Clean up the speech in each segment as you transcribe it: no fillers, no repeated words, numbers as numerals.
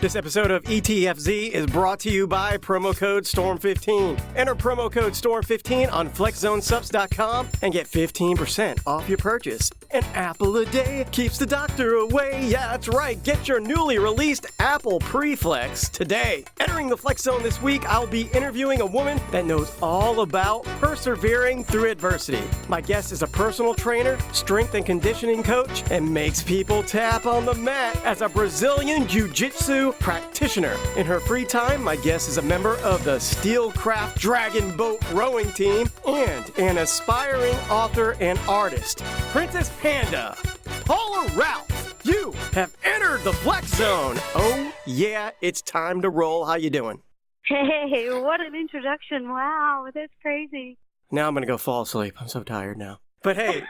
This episode of ETFZ is brought to you by promo code STORM15. Enter promo code STORM15 on FlexZoneSubs.com and get 15% off your purchase. An apple a day keeps the doctor away. Yeah, that's right. Get your newly released Apple Pre-Flex today. Entering the Flex Zone this week, I'll be interviewing a woman that knows all about persevering through adversity. My guest is a personal trainer, strength and conditioning coach, and makes people tap on the mat as a Brazilian Jujitsu practitioner. In her free time, my guest is a member of the Steelcraft Dragon Boat rowing team and an aspiring author and artist. Princess Panda, Paula Ralph, you have entered the Flex Zone. Oh yeah, it's time to roll. How you doing? Hey, what an introduction. Wow, that's crazy. Now I'm going to go fall asleep. I'm so tired now. But hey,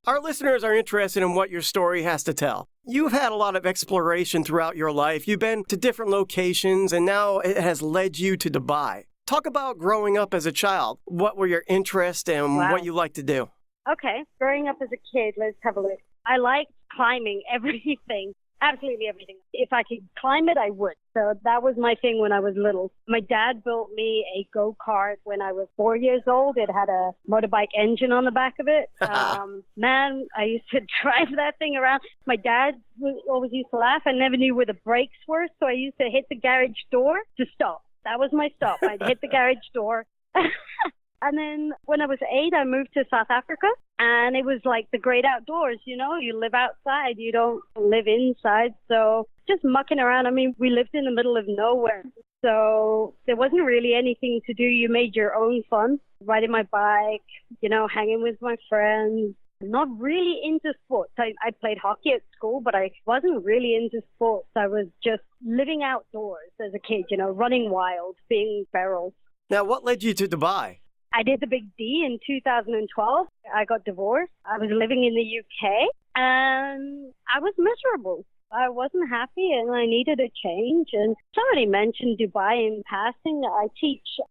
our listeners are interested in what your story has to tell. You've had a lot of exploration throughout your life. You've been to different locations, and now it has led you to Dubai. Talk about growing up as a child. What were your interests and what you like to do? Okay, growing up as a kid, let's have a look. I liked climbing everything, absolutely everything. If I could climb it, I would. So that was my thing when I was little. My dad built me a go-kart when I was 4 years old. It had a motorbike engine on the back of it. Man, I used to drive that thing around. My dad always used to laugh. I never knew where the brakes were, so I used to hit the garage door to stop. That was my stop. I'd hit the garage door. And then when I was 8, I moved to South Africa, and it was like the great outdoors, you know, you live outside, you don't live inside. So just mucking around. I mean, we lived in the middle of nowhere, so there wasn't really anything to do. You made your own fun, riding my bike, you know, hanging with my friends. Not really into sports. I played hockey at school, but I wasn't really into sports. I was just living outdoors as a kid, you know, running wild, being feral. Now, what led you to Dubai? I did the big D in 2012. I got divorced. I was living in the UK, and I was miserable. I wasn't happy, and I needed a change. And somebody mentioned Dubai in passing. I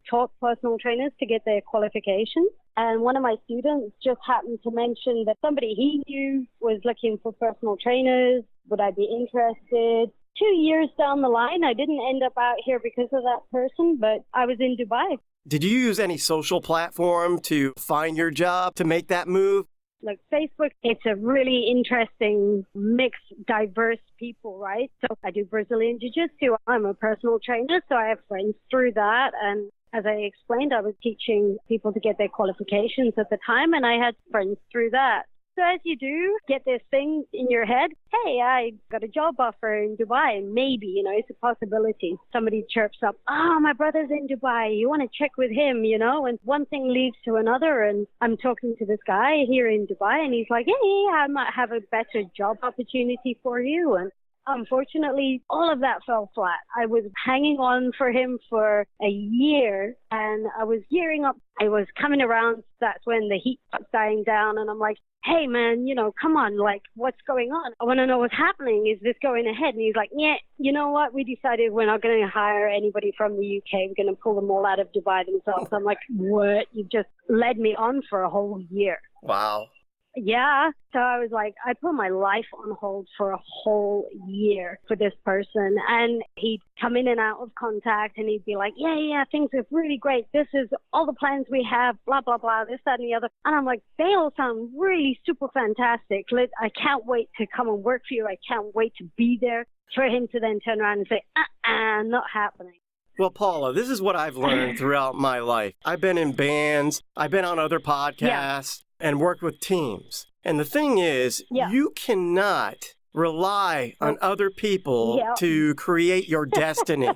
taught personal trainers to get their qualifications. And one of my students just happened to mention that somebody he knew was looking for personal trainers. Would I be interested? 2 years down the line, I didn't end up out here because of that person, but I was in Dubai. Did you use any social platform to find your job, to make that move? Like Facebook, it's a really interesting mix, diverse people, right? So I do Brazilian Jiu-Jitsu. I'm a personal trainer, so I have friends through that. And as I explained, I was teaching people to get their qualifications at the time, and I had friends through that. So as you do, get this thing in your head, hey, I got a job offer in Dubai, and maybe, you know, it's a possibility. Somebody chirps up, oh, my brother's in Dubai. You want to check with him, you know? And one thing leads to another, and I'm talking to this guy here in Dubai, and he's like, hey, I might have a better job opportunity for you. And unfortunately, all of that fell flat. I was hanging on for him for a year, and I was gearing up. I was coming around. That's when the heat was dying down, and I'm like, hey, man, you know, come on, like, what's going on? I want to know what's happening. Is this going ahead? And he's like, yeah, you know what? We decided we're not going to hire anybody from the UK. We're going to pull them all out of Dubai themselves. I'm like, what? You just led me on for a whole year. Wow. Yeah. So I was like, I put my life on hold for a whole year for this person. And he'd come in and out of contact, and he'd be like, yeah, things are really great. This is all the plans we have, blah, blah, blah, this, that, and the other. And I'm like, they all sound really super fantastic. I can't wait to come and work for you. I can't wait to be there. For him to then turn around and say, not happening. Well, Paula, this is what I've learned throughout my life. I've been in bands, I've been on other podcasts, and worked with teams. And the thing is, you cannot rely on other people to create your destiny.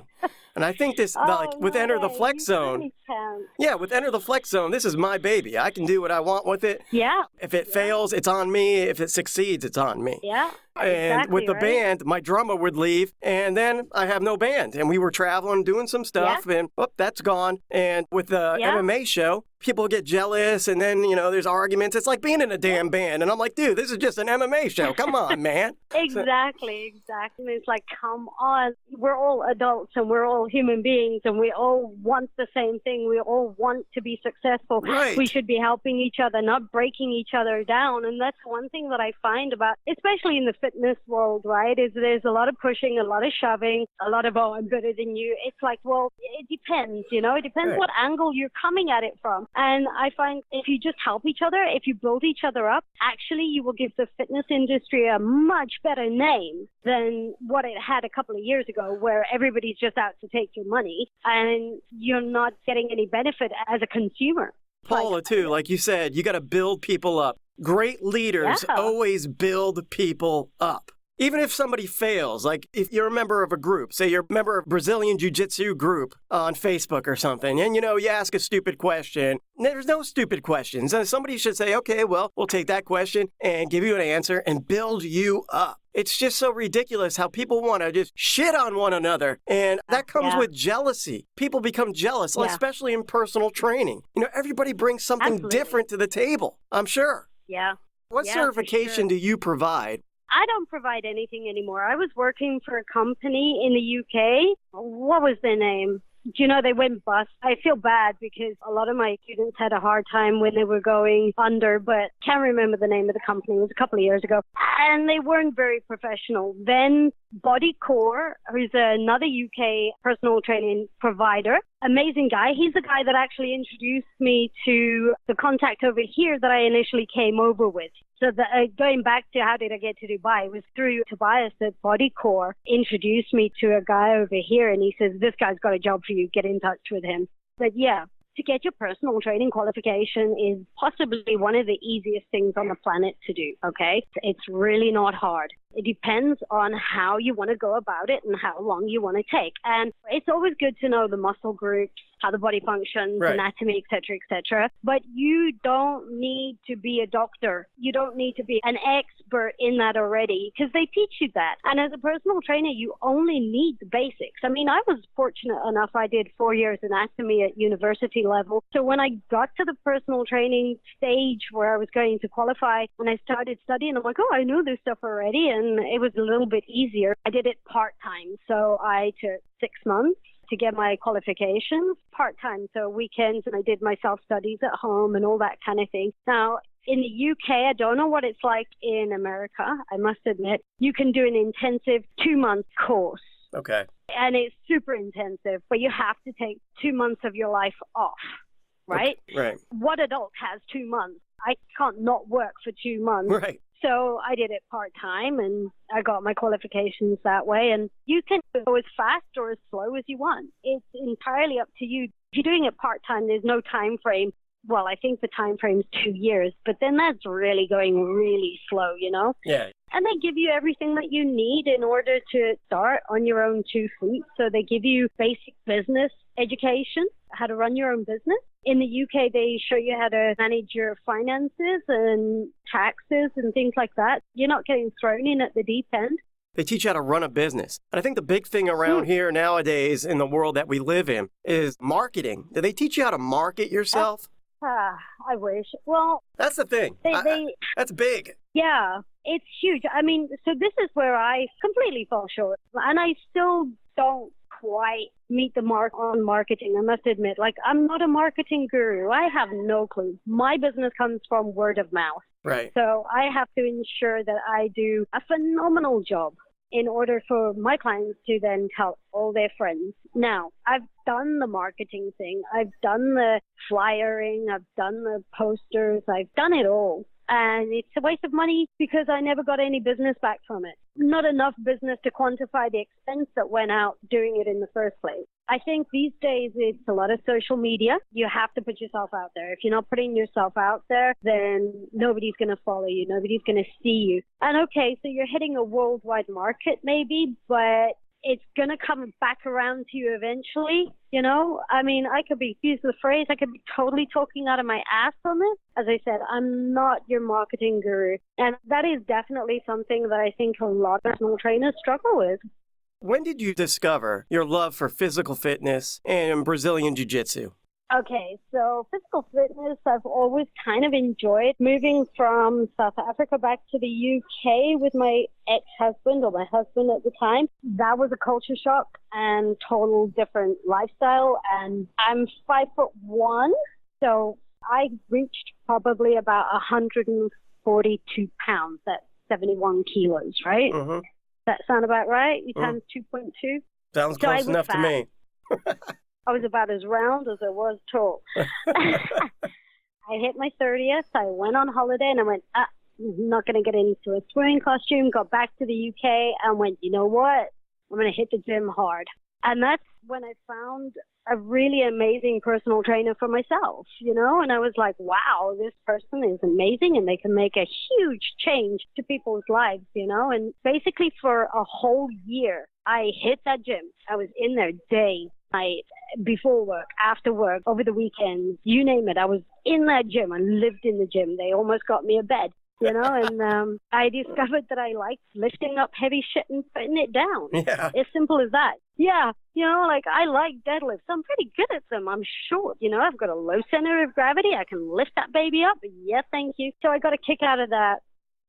And I think this, with Enter the Flex Zone, with Enter the Flex Zone, this is my baby. I can do what I want with it. Yeah. If it fails, it's on me. If it succeeds, it's on me. Yeah. And with the band, my drummer would leave, and then I have no band. And we were traveling, doing some stuff, and that's gone. And with the MMA show, people get jealous, and then, you know, there's arguments. It's like being in a damn band. And I'm like, dude, this is just an MMA show. Come on, man. Exactly. It's like, come on. We're all adults, and we're all human beings, and we all want the same thing. We all want to be successful. Right. We should be helping each other, not breaking each other down. And that's one thing that I find about, especially in the fitness world, right, is there's a lot of pushing, a lot of shoving, a lot of, oh, I'm better than you. It's like, well, it depends, it depends what angle you're coming at it from. And I find if you just help each other, if you build each other up, actually you will give the fitness industry a much better name than what it had a couple of years ago, where everybody's just out to take your money and you're not getting any benefit as a consumer. Paula, too, like you said, you got to build people up. Great leaders always build people up. Even if somebody fails, like if you're a member of a group, say you're a member of Brazilian Jiu-Jitsu group on Facebook or something, and you ask a stupid question. There's no stupid questions. And somebody should say, okay, well, we'll take that question and give you an answer and build you up. It's just so ridiculous how people want to just shit on one another. And that comes with jealousy. People become jealous, especially in personal training. Everybody brings something different to the table, I'm sure. Yeah. What certification do you provide? I don't provide anything anymore. I was working for a company in the UK. What was their name? They went bust. I feel bad because a lot of my students had a hard time when they were going under, but can't remember the name of the company. It was a couple of years ago. And they weren't very professional. Then Bodycore, who's another UK personal training provider, amazing guy. He's the guy that actually introduced me to the contact over here that I initially came over with. So going back to how did I get to Dubai, it was through Tobias at Bodycore introduced me to a guy over here, and he says, this guy's got a job for you, get in touch with him. But yeah, to get your personal training qualification is possibly one of the easiest things on the planet to do, okay? It's really not hard. It depends on how you want to go about it and how long you want to take. And it's always good to know the muscle groups, how the body functions, anatomy, et cetera, but you don't need to be a doctor. You don't need to be an expert in that already because they teach you that. And as a personal trainer, you only need the basics. I mean, I was fortunate enough, I did 4 years anatomy at university level. So when I got to the personal training stage where I was going to qualify and I started studying, I'm like, oh, I know this stuff already. And it was a little bit easier. I did it part-time. So I took 6 months to get my qualifications part-time. So weekends, and I did my self-studies at home and all that kind of thing. Now, in the UK, I don't know what it's like in America. I must admit, you can do an intensive 2-month course. Okay. And it's super intensive, but you have to take 2 months of your life off, right? Okay. Right. What adult has 2 months? I can't not work for 2 months. Right. So I did it part-time, and I got my qualifications that way. And you can go as fast or as slow as you want. It's entirely up to you. If you're doing it part-time, there's no time frame. Well, I think the time frame's 2 years, but then that's really going really slow, Yeah. And they give you everything that you need in order to start on your own 2 feet. So they give you basic business education, how to run your own business. In the UK, they show you how to manage your finances and taxes and things like that. You're not getting thrown in at the deep end. They teach you how to run a business. And I think the big thing around here nowadays in the world that we live in is marketing. Do they teach you how to market yourself? I wish. Well, that's the thing. That's big. Yeah, it's huge. I mean, so this is where I completely fall short. And I still don't quite meet the mark on marketing, I must admit. Like, I'm not a marketing guru. I have no clue. My business comes from word of mouth. Right. So I have to ensure that I do a phenomenal job in order for my clients to then tell all their friends. Now, I've done the marketing thing. I've done the flyering. I've done the posters. I've done it all. And it's a waste of money because I never got any business back from it. Not enough business to quantify the expense that went out doing it in the first place. I think these days it's a lot of social media. You have to put yourself out there. If you're not putting yourself out there, then nobody's going to follow you. Nobody's going to see you. And okay, so you're hitting a worldwide market maybe, but it's going to come back around to you eventually, I mean, I could be, use the phrase, I could be totally talking out of my ass on this. As I said, I'm not your marketing guru. And that is definitely something that I think a lot of personal trainers struggle with. When did you discover your love for physical fitness and Brazilian Jiu-Jitsu? Okay, so physical fitness I've always kind of enjoyed. Moving from South Africa back to the UK with my ex-husband, or my husband at the time, that was a culture shock and total different lifestyle. And I'm 5'1", so I reached probably about 142 pounds at 71 kilos, right? Mm-hmm. That sound about right? You times 2.2? Sounds close enough to me. I was about as round as I was tall. I hit my 30th. I went on holiday and I went, I'm not going to get into a swimming costume. Got back to the UK and went, you know what? I'm going to hit the gym hard. And that's when I found a really amazing personal trainer for myself, and I was like, wow, this person is amazing and they can make a huge change to people's lives, and basically for a whole year, I hit that gym. I was in there day, night, before work, after work, over the weekends, you name it. I was in that gym. I lived in the gym. They almost got me a bed. And I discovered that I liked lifting up heavy shit and putting it down. Yeah. As simple as that. Yeah. I like deadlifts. I'm pretty good at them. I'm short. I've got a low center of gravity. I can lift that baby up. Yeah, thank you. So I got a kick out of that.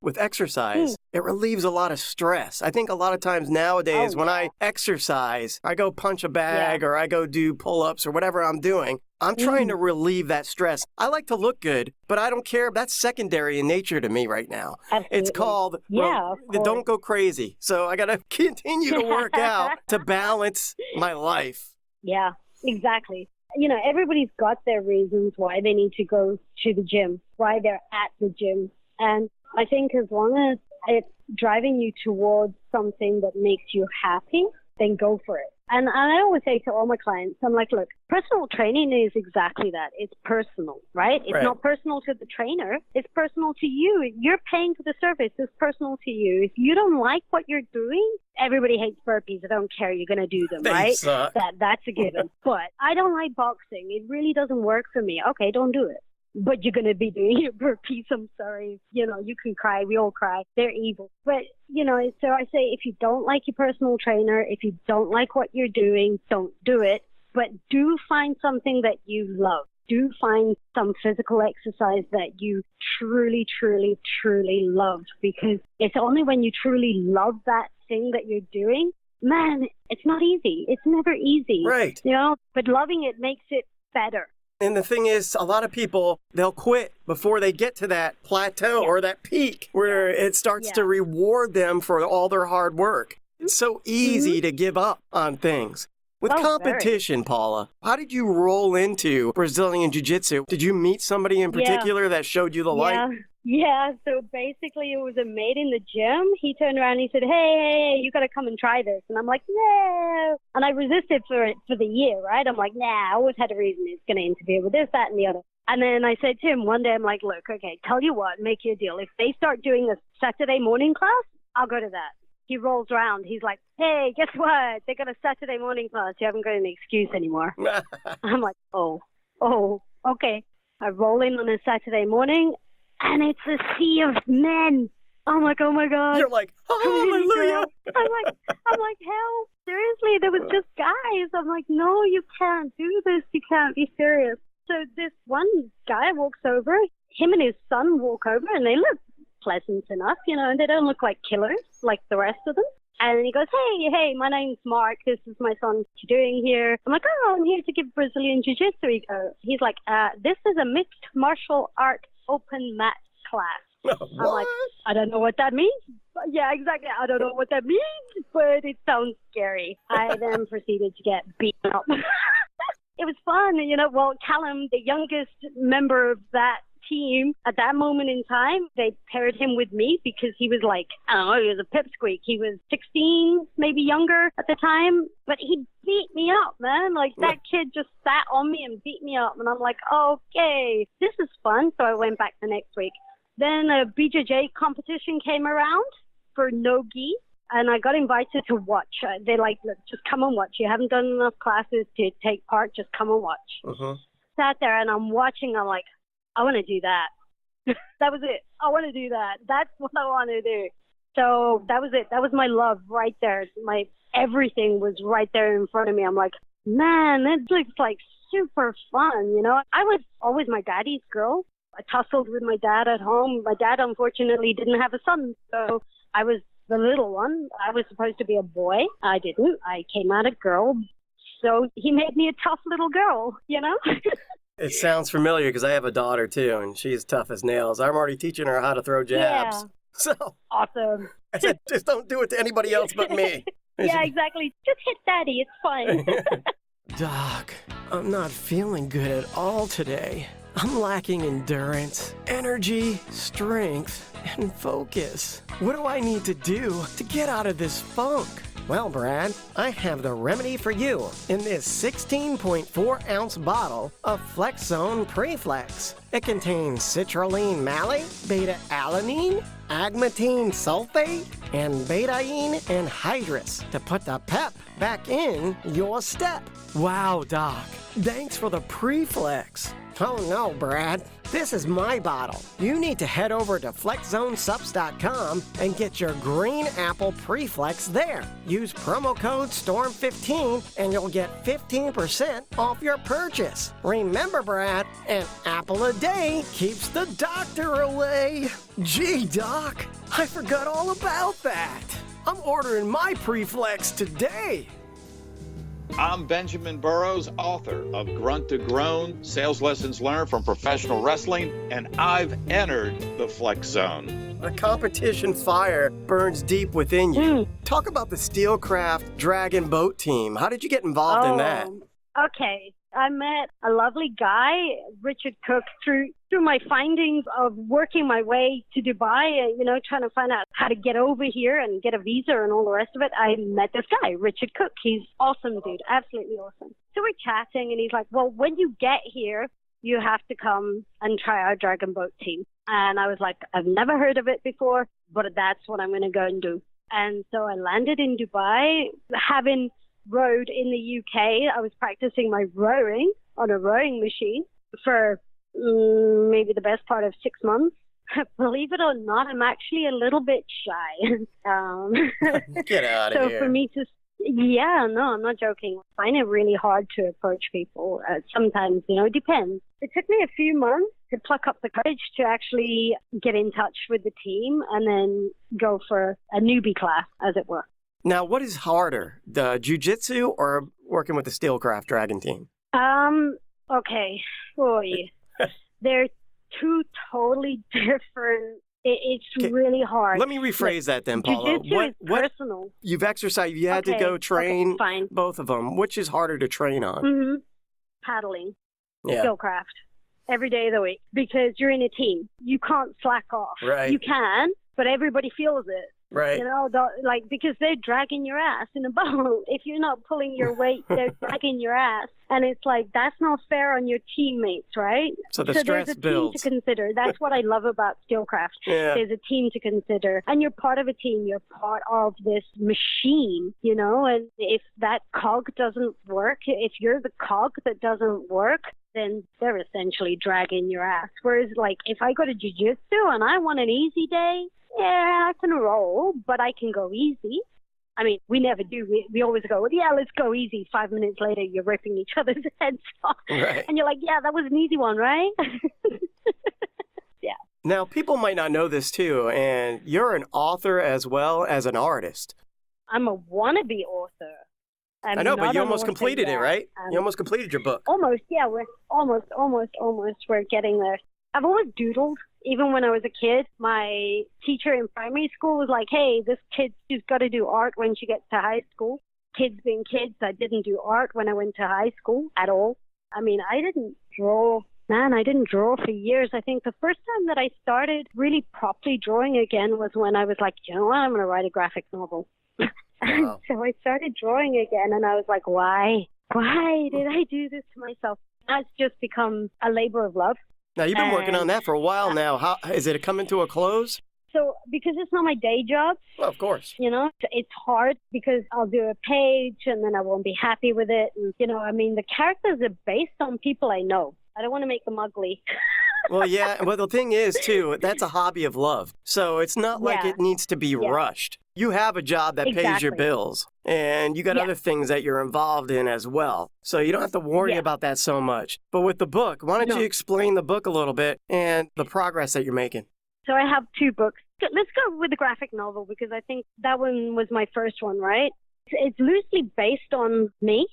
With exercise, it relieves a lot of stress. I think a lot of times nowadays when I exercise, I go punch a bag or I go do pull-ups or whatever I'm doing, I'm trying to relieve that stress. I like to look good, but I don't care. That's secondary in nature to me right now. Absolutely. It's called, don't go crazy. So I got to continue to work out to balance my life. Yeah, exactly. Everybody's got their reasons why they need to go to the gym, why they're at the gym. And I think as long as it's driving you towards something that makes you happy, then go for it. And I always say to all my clients, I'm like, look, personal training is exactly that. It's personal, right? It's not personal to the trainer. It's personal to you. You're paying for the service. It's personal to you. If you don't like what you're doing, everybody hates burpees. I don't care. You're going to do them, right? Suck. That's a given. But I don't like boxing. It really doesn't work for me. Okay, don't do it. But you're going to be doing your burpees. I'm sorry. You can cry. We all cry. They're evil. But, so I say if you don't like your personal trainer, if you don't like what you're doing, don't do it. But do find something that you love. Do find some physical exercise that you truly, truly, truly love. Because it's only when you truly love that thing that you're doing, man, it's not easy. It's never easy. Right. But loving it makes it better. And the thing is, a lot of people, they'll quit before they get to that plateau or that peak where it starts to reward them for all their hard work. It's so easy to give up on things. With competition, Paula, how did you roll into Brazilian Jiu-Jitsu? Did you meet somebody in particular that showed you the light? Yeah, so basically it was a mate in the gym. He turned around and he said, hey, you got to come and try this. And I'm like, no. And I resisted for the year, right? I'm like, nah, I always had a reason it's going to interfere with this, that, and the other. And then I said to him one day, I'm like, look, okay, tell you what, make you a deal. If they start doing a Saturday morning class, I'll go to that. He rolls around. He's like, hey, guess what? They got a Saturday morning class. You haven't got any excuse anymore. I'm like, oh, okay. I roll in on a Saturday morning. And it's a sea of men. I'm like, oh my God. You're like, hallelujah. I'm like, help. Seriously, there was just guys. I'm like, no, you can't do this. You can't be serious. So this one guy walks over. Him and his son walk over, and they look pleasant enough, and they don't look like killers like the rest of them. And he goes, hey, my name's Mark. This is my son. What you doing here? I'm like, I'm here to give Brazilian Jiu-Jitsu. He's like, this is a mixed martial art open mat class. I'm like, I don't know what that means. Yeah, exactly. I don't know what that means, but it sounds scary. I then proceeded to get beaten up. It was fun. Well, Callum, the youngest member of that team at that moment in time, they paired him with me because he was like, I don't know, he was a pipsqueak. He was 16, maybe younger at the time, but he beat me up, man. Like that kid just sat on me and beat me up. And I'm like, okay, this is fun. So I went back the next week. Then a BJJ competition came around for no-gi. And I got invited to watch. They're like, look, just come and watch. You haven't done enough classes to take part. Just come and watch. Sat there and I'm watching. I'm like, I want to do that. That was it. I want to do that. That's what I want to do. So that was it. That was my love right there. My everything was right there in front of me. I'm like, man, that looks like super fun. I was always my daddy's girl. I tussled with my dad at home. My dad, unfortunately, didn't have a son. So I was the little one. I was supposed to be a boy. I didn't. I came out a girl. So he made me a tough little girl, It sounds familiar because I have a daughter too, and she's tough as nails. I'm already teaching her how to throw jabs. So Awesome. I said, just don't do it to anybody else but me. Yeah, exactly. Just hit daddy. It's fine. Doc, I'm not feeling good at all today. I'm lacking endurance, energy, strength, and focus. What do I need to do to get out of this funk? Well, Brad, I have the remedy for you in this 16.4-ounce bottle of FlexZone Preflex. It contains citrulline malate, beta-alanine, agmatine sulfate, and betaine anhydrous to put the pep back in your step. Wow, Doc. Thanks for the Preflex. Oh no, Brad. This is my bottle. You need to head over to FlexZoneSups.com and get your green apple Preflex there. Use promo code STORM15 and you'll get 15% off your purchase. Remember, Brad, an apple a day keeps the doctor away. Gee, Doc, I forgot all about that. I'm ordering my Preflex today. I'm Benjamin Burrows, author of Grunt to Groan, Sales Lessons Learned from Professional Wrestling, and I've entered the Flex Zone. The competition fire burns deep within you. Talk about the Steelcraft Dragon Boat team. How did you get involved in that? Okay. I met a lovely guy, Richard Cook, through my findings of working my way to Dubai, trying to find out how to get over here and get a visa and all the rest of it. I met this guy, Richard Cook. He's awesome, dude. Absolutely awesome. So we're chatting and he's like, well, when you get here, you have to come and try our Dragon Boat team. And I was like, I've never heard of it before, but that's what I'm going to go and do. And so I landed in Dubai, having rowed in the UK. I was practicing my rowing on a rowing machine for maybe the best part of 6 months. Believe it or not, I'm actually a little bit shy. Get out of here. So for me to, I'm not joking. I find it really hard to approach people. Sometimes, it depends. It took me a few months to pluck up the courage to actually get in touch with the team and then go for a newbie class, as it were. Now, what is harder, the Jujitsu or working with the Steelcraft Dragon team? Okay. Boy, they're two totally different. It's really hard. Let me rephrase that then, Paula. Jiu-Jitsu is personal. You've exercised, you had to go train both of them. Which is harder to train on? Paddling. Yeah. Steelcraft. Every day of the week. Because you're in a team. You can't slack off. Right. You can, but everybody feels it. Right. Because they're dragging your ass in a boat. If you're not pulling your weight, they're dragging your ass. And it's like, that's not fair on your teammates, right? So stress there's a builds. team to consider. That's what I love about Steelcraft. Yeah. There's a team to consider. And you're part of a team. You're part of this machine, and if that cog doesn't work, if you're the cog that doesn't work, then they're essentially dragging your ass. Whereas, if I go to Jiu-Jitsu and I want an easy day, yeah, I can roll, but I can go easy. I mean, we never do. We always go, let's go easy. 5 minutes later, you're ripping each other's heads off. Right. And you're like, yeah, that was an easy one, right? Yeah. Now, people might not know this too, and you're an author as well as an artist. I'm a wannabe author. I know, but you almost completed it, right? You almost completed your book. Almost, yeah. We're almost. We're getting there. I've always doodled. Even when I was a kid, my teacher in primary school was like, hey, this she's got to do art when she gets to high school. Kids being kids, I didn't do art when I went to high school at all. I mean, I didn't draw. Man, I didn't draw for years. I think the first time that I started really properly drawing again was when I was like, you know what, I'm going to write a graphic novel. Wow. So I started drawing again, and I was like, why? Why did I do this to myself? That's just become a labor of love. Now, you've been working on that for a while now. How is it coming to a close? So because it's not my day job, well, of course, it's hard because I'll do a page and then I won't be happy with it. And, the characters are based on people I know. I don't want to make them ugly. Well, yeah. Well, the thing is, too, that's a hobby of love. So it's not like it needs to be rushed. You have a job that pays your bills, and you got other things that you're involved in as well. So you don't have to worry about that so much. But with the book, why don't you explain the book a little bit and the progress that you're making? So I have 2 books. Let's go with the graphic novel because I think that one was my first one, right? It's loosely based on me,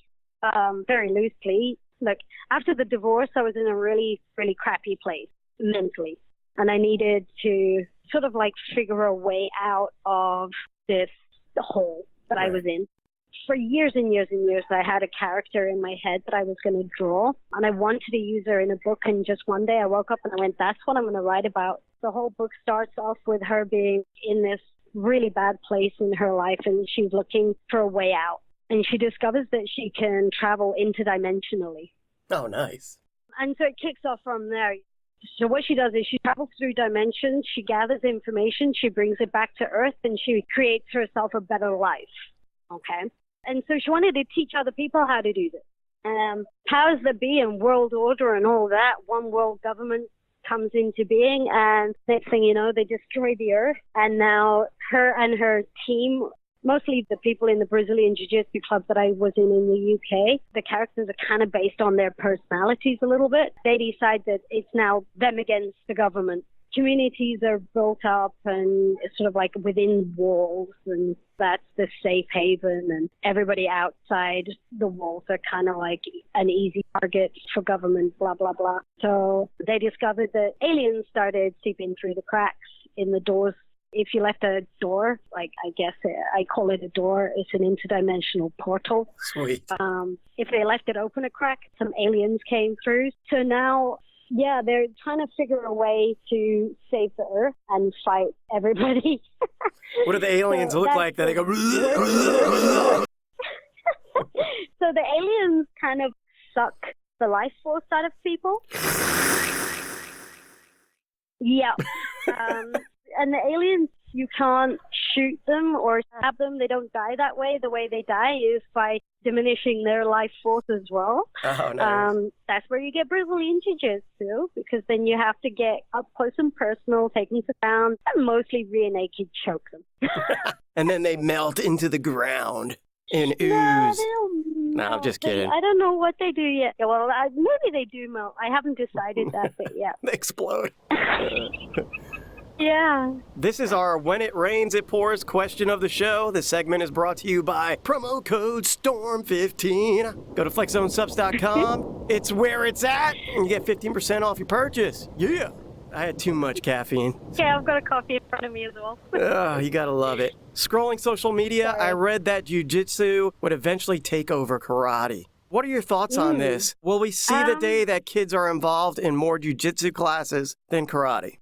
very loosely. Look, after the divorce, I was in a really, really crappy place mentally. And I needed to sort of like figure a way out of this hole that I was in. For years and years and years, I had a character in my head that I was going to draw, and I wanted to use her in a book, and just one day I woke up and I went, that's what I'm going to write about. The whole book starts off with her being in this really bad place in her life, and she's looking for a way out, and she discovers that she can travel interdimensionally. Oh, nice. And so it kicks off from there. So what she does is she travels through dimensions, she gathers information, she brings it back to Earth, and she creates herself a better life. Okay? And so she wanted to teach other people how to do this. Powers that be and world order and all that, one world government comes into being, and next thing you know, they destroy the Earth. And now her and her team, mostly the people in the Brazilian Jiu-Jitsu club that I was in the UK, the characters are kind of based on their personalities a little bit. They decide that it's now them against the government. Communities are built up and sort of like within walls, and that's the safe haven, and everybody outside the walls are kind of like an easy target for government, blah, blah, blah. So they discovered that aliens started seeping through the cracks in the doors. If you left a door, like I guess I call it a door, it's an interdimensional portal. Sweet. If they left it open a crack, some aliens came through. So now, yeah, they're trying to figure a way to save the Earth and fight everybody. What do the aliens look like that they go... So the aliens kind of suck the life force out of people. Yeah. And the aliens, you can't shoot them or stab them. They don't die that way. The way they die is by diminishing their life force as well. Oh, nice. That's where you get Brazilian Jiu-Jitsu, because then you have to get up close and personal, take them to ground, and mostly rear naked choke them. And then they melt into the ground in ooze. No, they don't. No, I'm just kidding. I don't know what they do yet. Well, maybe they do melt. I haven't decided that bit yet. They explode. Yeah. This is our When It Rains, It Pours question of the show. This segment is brought to you by promo code STORM15. Go to flexzonesubs.com. It's where it's at, and you get 15% off your purchase. Yeah. I had too much caffeine. Yeah, I've got a coffee in front of me as well. Oh, you gotta love it. Scrolling social media, I read that Jiu-Jitsu would eventually take over karate. What are your thoughts on this? Will we see the day that kids are involved in more Jiu-Jitsu classes than karate?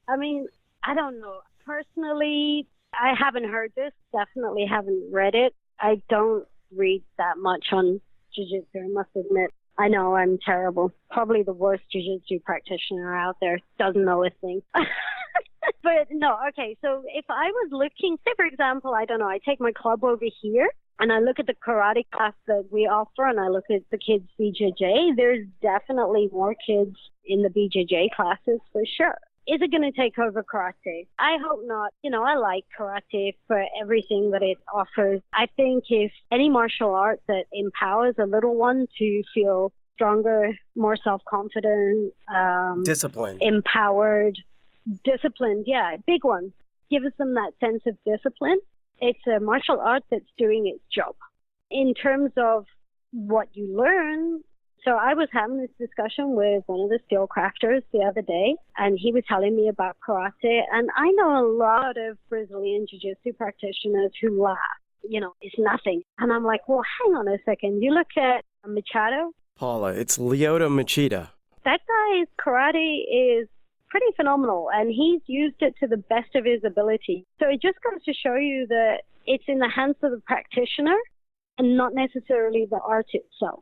I mean, I don't know. Personally, I haven't heard this, definitely haven't read it. I don't read that much on Jiu-Jitsu, I must admit. I know I'm terrible. Probably the worst Jiu-Jitsu practitioner out there. Doesn't know a thing. But no, okay, so if I was looking, say for example, I don't know, I take my club over here and I look at the karate class that we offer and I look at the kids' BJJ, there's definitely more kids in the BJJ classes for sure. Is it going to take over karate? I hope not. You know, I like karate for everything that it offers. I think if any martial art that empowers a little one to feel stronger, more self-confident, disciplined, empowered, disciplined, yeah, big one, gives them that sense of discipline. It's a martial art that's doing its job. In terms of what you learn, so I was having this discussion with one of the Steelcrafters the other day, and he was telling me about karate, and I know a lot of Brazilian Jiu-Jitsu practitioners who laugh. You know, it's nothing. And I'm like, well, hang on a second. You look at Machado. Paula, it's Lyoto Machida. That guy's karate is pretty phenomenal, and he's used it to the best of his ability. So it just goes to show you that it's in the hands of the practitioner and not necessarily the art itself.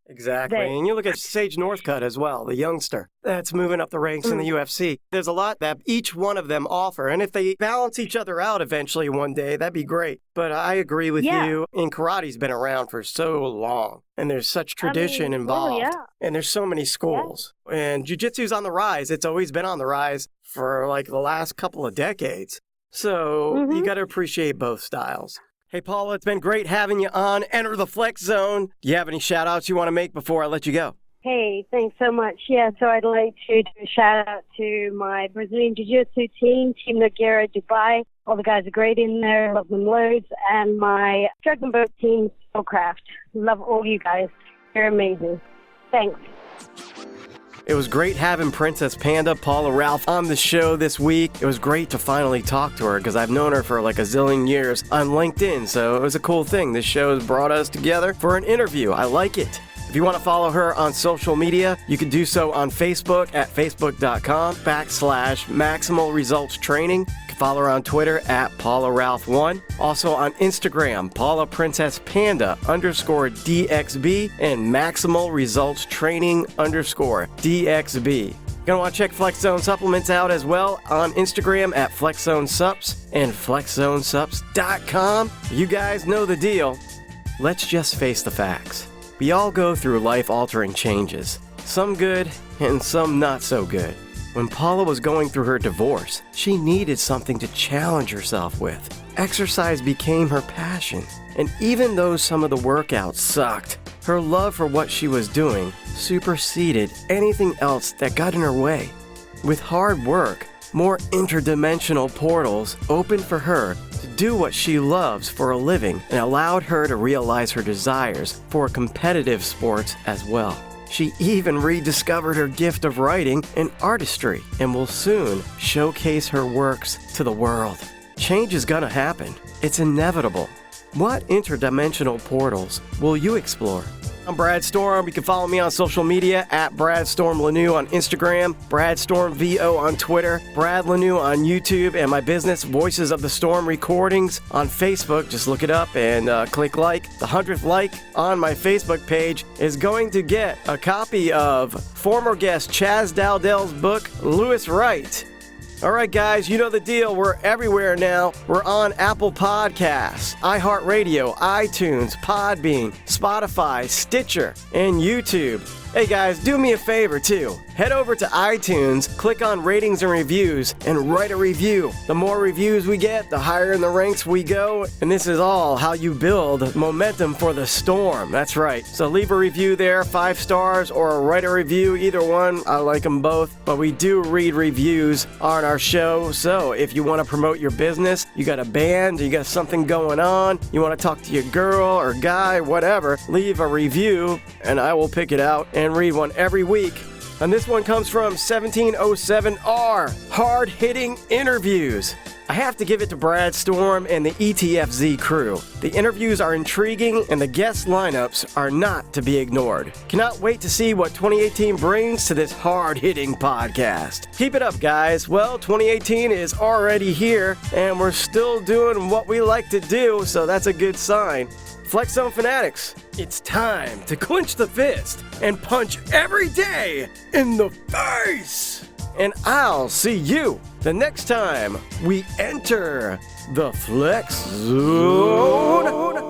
Exactly. And you look at Sage Northcutt as well, the youngster that's moving up the ranks in the UFC. There's a lot that each one of them offer. And if they balance each other out eventually one day, that'd be great. But I agree with you. And karate's been around for so long. And there's such tradition involved. And there's so many schools. And Jiu-Jitsu's on the rise. It's always been on the rise for like the last couple of decades. So you got to appreciate both styles. Hey, Paula, it's been great having you on Enter the Flex Zone. Do you have any shout-outs you want to make before I let you go? Hey, thanks so much. Yeah, so I'd like to do a shout-out to my Brazilian Jiu-Jitsu team, Team Nogueira Dubai. All the guys are great in there. Love them loads. And my Dragon Boat team, Steelcraft. Love all you guys. You're amazing. Thanks. It was great having Princess Panda, Paula Ralph, on the show this week. It was great to finally talk to her because I've known her for like a zillion years on LinkedIn, so it was a cool thing. This show has brought us together for an interview. I like it. If you want to follow her on social media, you can do so on Facebook at facebook.com/Maximal Results Training. You can follow her on Twitter at PaulaRalph1. Also on Instagram, Paula Princess Panda _DXB and Maximal Results Training _DXB. You're going to want to check Flex Zone supplements out as well on Instagram at FlexZoneSups and FlexZoneSups.com. You guys know the deal. Let's just face the facts. We all go through life-altering changes, some good and some not so good. When Paula was going through her divorce, she needed something to challenge herself with. Exercise became her passion, and even though some of the workouts sucked, her love for what she was doing superseded anything else that got in her way. With hard work, more interdimensional portals opened for her to do what she loves for a living and allowed her to realize her desires for competitive sports as well. She even rediscovered her gift of writing and artistry and will soon showcase her works to the world. Change is gonna happen. It's inevitable. What interdimensional portals will you explore? I'm Brad Storm. You can follow me on social media at Brad Storm Lanou on Instagram, Brad Storm VO on Twitter, Brad Lanou on YouTube, and my business, Voices of the Storm Recordings, on Facebook. Just look it up and click like. The 100th like on my Facebook page is going to get a copy of former guest Chaz Dowdell's book, Lewis Wright. All right, guys, you know the deal. We're everywhere now. We're on Apple Podcasts, iHeartRadio, iTunes, Podbean, Spotify, Stitcher, and YouTube. Hey, guys, do me a favor, too. Head over to iTunes, click on ratings and reviews, and write a review. The more reviews we get, the higher in the ranks we go. And this is all how you build momentum for the storm. That's right. So leave a review there, 5 stars, or write a review. Either one. I like them both. But we do read reviews on our show. So if you want to promote your business, you got a band, you got something going on, you want to talk to your girl or guy, whatever, leave a review, and I will pick it out and read one every week. And this one comes from 1707R, Hard-Hitting Interviews. I have to give it to Brad Storm and the ETFZ crew. The interviews are intriguing and the guest lineups are not to be ignored. Cannot wait to see what 2018 brings to this hard-hitting podcast. Keep it up, guys. Well, 2018 is already here and we're still doing what we like to do, so that's a good sign. Flex Zone Fanatics, it's time to clench the fist and punch every day in the face. And I'll see you the next time we enter the Flex Zone.